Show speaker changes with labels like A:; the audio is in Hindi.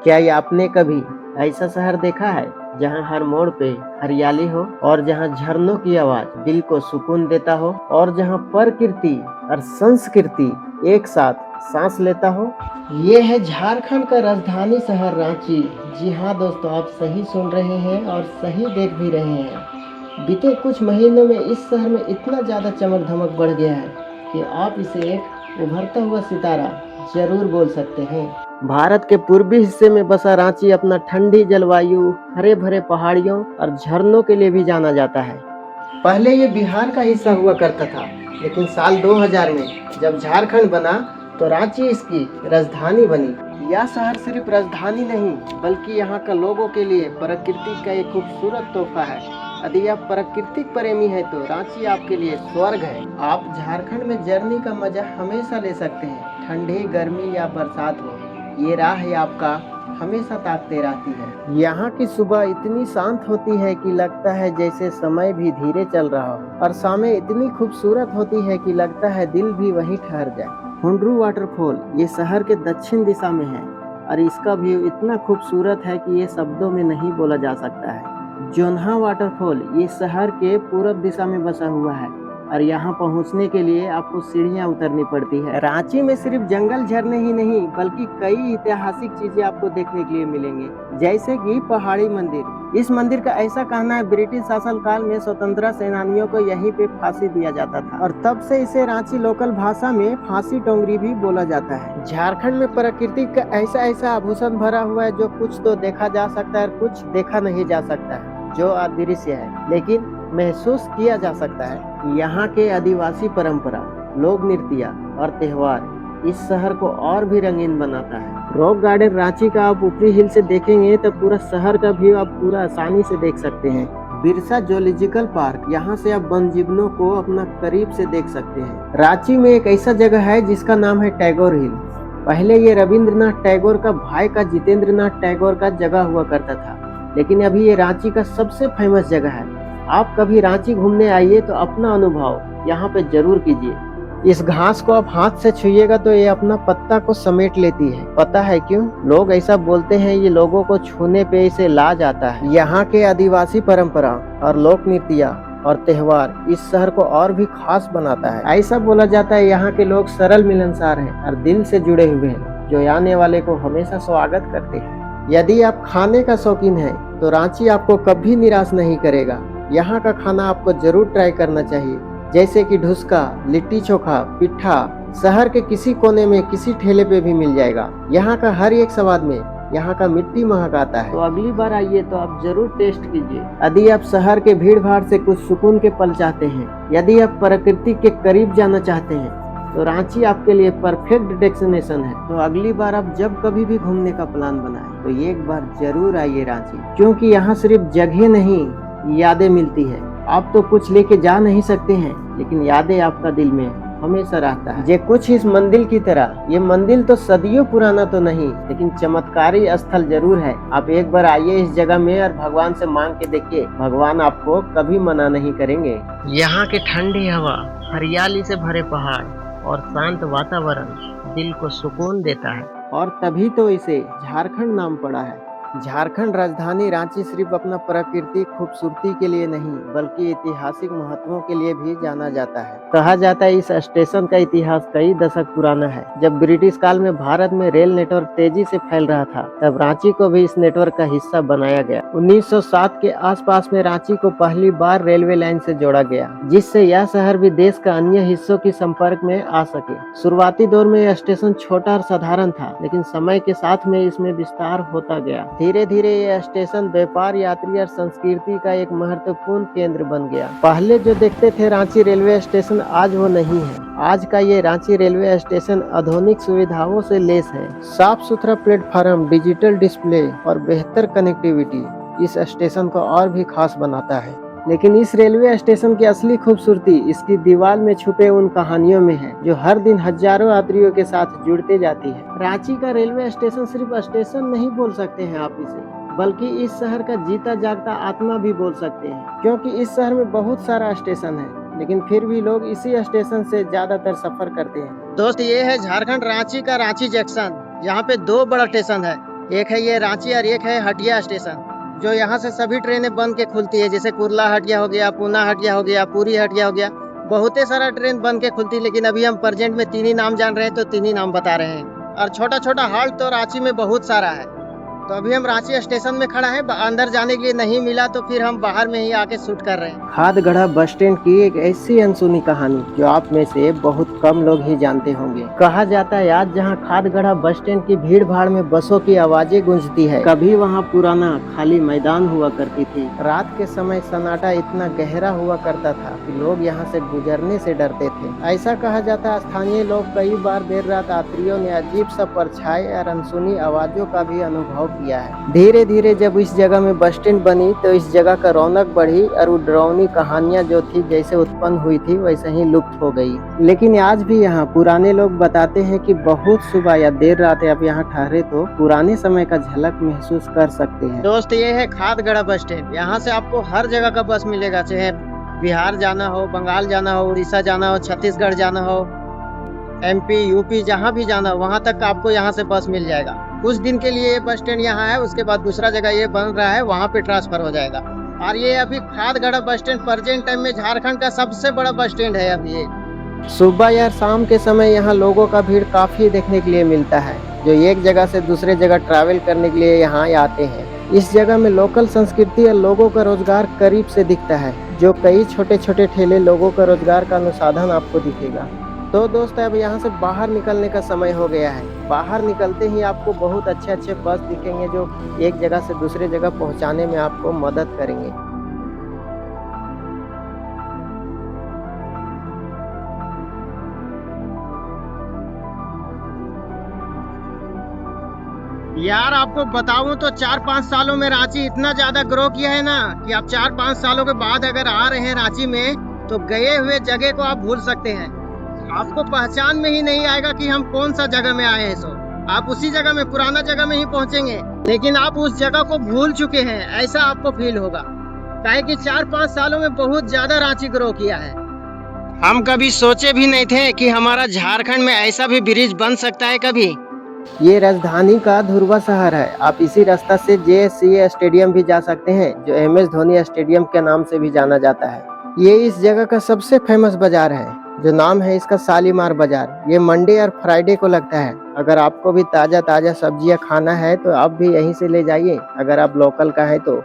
A: क्या ये आपने कभी ऐसा शहर देखा है जहां हर मोड़ पे हरियाली हो और जहां झरनों की आवाज दिल को सुकून देता हो और जहां प्रकृति और संस्कृति एक साथ सांस लेता हो? ये है झारखंड का राजधानी शहर रांची। जी हाँ दोस्तों, आप सही सुन रहे हैं और सही देख भी रहे हैं। बीते कुछ महीनों में इस शहर में इतना ज़्यादा चमक धमक बढ़ गया है कि आप इसे एक उभरता हुआ सितारा जरूर बोल सकते हैं। भारत के पूर्वी हिस्से में बसा रांची अपना ठंडी जलवायु, हरे भरे पहाड़ियों और झरनों के लिए भी जाना जाता है। पहले ये बिहार का हिस्सा हुआ करता था, लेकिन साल 2000 में जब झारखंड बना तो रांची इसकी राजधानी बनी। यह शहर सिर्फ राजधानी नहीं बल्कि यहाँ का लोगों के लिए प्रकृति का एक खूबसूरत तोहफा है। यदि आप प्राकृतिक प्रेमी हैं तो रांची आपके लिए स्वर्ग है। आप झारखंड में जर्नी का मजा हमेशा ले सकते हैं, ठंडी गर्मी या बरसात हो, ये राह है आपका हमेशा ताकते रहती है। यहाँ की सुबह इतनी शांत होती है कि लगता है जैसे समय भी धीरे चल रहा हो, और शामें इतनी खूबसूरत होती है कि लगता है दिल भी वहीं ठहर जाए। हुंड्रू वाटरफॉल ये शहर के दक्षिण दिशा में है और इसका व्यू इतना खूबसूरत है कि ये शब्दों में नहीं बोला जा सकता है। जोन्हा वाटरफॉल ये शहर के पूर्व दिशा में बसा हुआ है और यहाँ पहुँचने के लिए आपको सीढ़ियाँ उतरनी पड़ती है। रांची में सिर्फ जंगल झरने ही नहीं बल्कि कई ऐतिहासिक चीजें आपको देखने के लिए मिलेंगे, जैसे कि पहाड़ी मंदिर। इस मंदिर का ऐसा कहना है ब्रिटिश शासन काल में स्वतंत्रता सेनानियों को यहीं पे फांसी दिया जाता था और तब से इसे रांची लोकल भाषा में फांसी टोंगरी भी बोला जाता है। झारखंड में प्रकृति का ऐसा ऐसा आभूषण भरा हुआ है जो कुछ तो देखा जा सकता है और कुछ देखा नहीं जा सकता है, जो अदृश्य है लेकिन महसूस किया जा सकता है। यहाँ के आदिवासी परंपरा, लोक नृत्य और त्योहार इस शहर को और भी रंगीन बनाता है। रॉक गार्डन रांची का आप ऊपरी हिल से देखेंगे तो पूरा शहर का व्यू आप पूरा आसानी से देख सकते हैं। बिरसा जूलॉजिकल पार्क, यहाँ से आप वन जीवनों को अपना करीब से देख सकते हैं। रांची में एक ऐसा जगह है जिसका नाम है टैगोर हिल। पहले ये रविंद्रनाथ टैगोर का भाई का जितेंद्रनाथ टैगोर का जगह हुआ करता था, लेकिन अभी ये रांची का सबसे फेमस जगह है। आप कभी रांची घूमने आइए तो अपना अनुभव यहाँ पे जरूर कीजिए। इस घास को आप हाथ से छुइएगा तो ये अपना पत्ता को समेट लेती है। पता है क्यों? लोग ऐसा बोलते हैं ये लोगों को छूने पे इसे लाज आता है। यहाँ के आदिवासी परंपरा और लोक नृत्य और त्योहार इस शहर को और भी खास बनाता है। ऐसा बोला जाता है यहाँ के लोग सरल मिलनसार हैं और दिल से जुड़े हुए हैं, जो आने वाले को हमेशा स्वागत करते हैं। यदि आप खाने का शौकीन है तो रांची आपको कभी निराश नहीं करेगा। यहाँ का खाना आपको जरूर ट्राई करना चाहिए, जैसे कि ढुसका, लिट्टी चोखा, पिट्ठा शहर के किसी कोने में किसी ठेले पे भी मिल जाएगा। यहाँ का हर एक स्वाद में यहाँ का मिट्टी महक आता है। तो अगली बार आइए तो आप जरूर टेस्ट कीजिए। यदि आप शहर के भीड़ भाड़ से कुछ सुकून के पल चाहते हैं, यदि आप प्रकृति के करीब जाना चाहते हैं तो रांची आपके लिए परफेक्ट डेस्टिनेशन है। तो अगली बार आप जब कभी भी घूमने का प्लान बनाएं तो एक बार जरूर आइए रांची, क्योंकि यहाँ सिर्फ जगह नहीं यादें मिलती है। आप तो कुछ लेके जा नहीं सकते हैं, लेकिन यादें आपका दिल में हमेशा रहता है। ये कुछ इस मंदिर की तरह, ये मंदिर तो सदियों पुराना तो नहीं लेकिन चमत्कारी स्थल जरूर है। आप एक बार आइए इस जगह में और भगवान से मांग के देखिए, भगवान आपको कभी मना नहीं करेंगे। यहाँ की ठंडी हवा, हरियाली से भरे पहाड़ और शांत वातावरण दिल को सुकून देता है, और तभी तो इसे झारखंड नाम पड़ा है। झारखंड राजधानी रांची सिर्फ अपना प्राकृतिक खूबसूरती के लिए नहीं बल्कि ऐतिहासिक महत्वों के लिए भी जाना जाता है। कहा जाता है इस स्टेशन का इतिहास कई दशक पुराना है। जब ब्रिटिश काल में भारत में रेल नेटवर्क तेजी से फैल रहा था, तब रांची को भी इस नेटवर्क का हिस्सा बनाया गया। 1907 के आसपास में रांची को पहली बार रेलवे लाइन से जोड़ा गया, जिससे यह शहर भी देश का अन्य हिस्सों के संपर्क में आ सके। शुरुआती दौर में यह स्टेशन छोटा और साधारण था, लेकिन समय के साथ में इसमें विस्तार होता गया। धीरे धीरे यह स्टेशन व्यापार, यात्री और संस्कृति का एक महत्वपूर्ण केंद्र बन गया। पहले जो देखते थे रांची रेलवे स्टेशन, आज वो नहीं है। आज का ये रांची रेलवे स्टेशन आधुनिक सुविधाओं से लैस है। साफ सुथरा प्लेटफार्म, डिजिटल डिस्प्ले और बेहतर कनेक्टिविटी इस स्टेशन को और भी खास बनाता है। लेकिन इस रेलवे स्टेशन की असली खूबसूरती इसकी दीवार में छुपे उन कहानियों में है, जो हर दिन हजारों यात्रियों के साथ जुड़ते जाती है। रांची का रेलवे स्टेशन सिर्फ स्टेशन नहीं बोल सकते हैं आप इसे, बल्कि इस शहर का जीता जागता आत्मा भी बोल सकते हैं, क्योंकि इस शहर में बहुत सारा स्टेशन है, लेकिन फिर भी लोग इसी स्टेशन से ज्यादातर सफर करते हैं। दोस्त, ये है झारखंड रांची का रांची जंक्शन। यहाँ पे दो बड़ा स्टेशन है,
B: एक है ये रांची और एक है हटिया स्टेशन, जो यहाँ से सभी ट्रेनें बन के खुलती है, जैसे कुर्ला हटिया हो गया, पूना हटिया हो गया, पूरी हटिया हो गया, बहुत सारा ट्रेन बन के खुलती है। लेकिन अभी हम प्रेजेंट में 3 ही नाम जान रहे हैं, तो 3 ही नाम बता रहे हैं। और छोटा छोटा हाल्ट तो रांची में बहुत सारा है। तो अभी हम रांची स्टेशन में खड़ा है, अंदर जाने के लिए नहीं मिला, तो फिर हम बाहर में ही आके शूट कर रहे हैं।
A: खादगढ़ा बस स्टैंड की एक ऐसी अनसुनी कहानी जो आप में से बहुत कम लोग ही जानते होंगे। कहा जाता है आज जहां खादगढ़ा बस स्टैंड की भीड़ भाड़ में बसों की आवाजें गूंजती है, कभी वहां पुराना खाली मैदान हुआ करती थी। रात के समय सन्नाटा इतना गहरा हुआ करता था कि लोग यहां से गुजरने से डरते थे। ऐसा कहा जाता है स्थानीय लोग कई बार देर रात यात्रियों ने अजीब सा परछाई और अनसुनी आवाजों का भी अनुभव किया है। धीरे धीरे जब इस जगह में बस स्टैंड बनी तो इस जगह का रौनक बढ़ी और वो डरावनी कहानियां जो थी जैसे उत्पन्न हुई थी वैसे ही लुप्त हो गई। लेकिन आज भी यहाँ पुराने लोग बताते हैं कि बहुत सुबह या देर रात आप यहाँ ठहरे तो पुराने समय का झलक महसूस कर सकते हैं।
B: दोस्त ये है खादगढ़ा बस स्टैंड। यहाँ से आपको हर जगह का बस मिलेगा, चाहे बिहार जाना हो, बंगाल जाना हो, उड़ीसा जाना हो, छत्तीसगढ़ जाना हो, MP UP जहाँ भी जाना हो वहाँ तक आपको यहाँ से बस मिल जाएगा। कुछ दिन के लिए ये बस स्टैंड यहाँ है, उसके बाद दूसरा जगह ये बन रहा है, वहाँ पे ट्रांसफर हो जाएगा। और ये अभी Khadgarha bus stand present time में झारखंड का सबसे बड़ा बस स्टैंड है अभी ये।
A: सुबह या शाम के समय यहाँ लोगों का भीड़ काफी देखने के लिए मिलता है, जो एक जगह से दूसरे जगह ट्रैवल करने के लिए यहाँ आते हैं। इस जगह में लोकल संस्कृति और लोगों का रोजगार करीब से दिखता है, जो कई छोटे छोटे ठेले लोगों का रोजगार का अनुसाधन आपको दिखेगा। तो दोस्त अब यहाँ से बाहर निकलने का समय हो गया है। बाहर निकलते ही आपको बहुत अच्छे अच्छे बस दिखेंगे जो एक जगह से दूसरे जगह पहुँचाने में आपको मदद करेंगे।
B: यार आपको बताऊं तो 4-5 सालों में रांची इतना ज्यादा ग्रो किया है ना कि आप 4-5 सालों के बाद अगर आ रहे हैं रांची में तो गए हुए जगह को आप भूल सकते हैं। आपको पहचान में ही नहीं आएगा कि हम कौन सा जगह में आए हैं। सो आप उसी जगह में, पुराना जगह में ही पहुंचेंगे, लेकिन आप उस जगह को भूल चुके हैं, ऐसा आपको फील होगा। काहे कि 4-5 सालों में बहुत ज्यादा रांची ग्रो किया है। हम कभी सोचे भी नहीं थे कि हमारा झारखंड में ऐसा भी ब्रिज बन सकता है कभी।
A: ये राजधानी का ध्रुवा शहर है। आप इसी रास्ता से JSCA स्टेडियम भी जा सकते हैं, जो MS धोनी स्टेडियम के नाम से भी जाना जाता है। ये इस जगह का सबसे फेमस बाजार है, जो नाम है इसका शालीमार बाजार। ये मंडे और फ्राइडे को लगता है। अगर आपको भी ताजा ताजा सब्जियां खाना है तो आप भी यहीं से ले जाइए, अगर आप लोकल का है तो।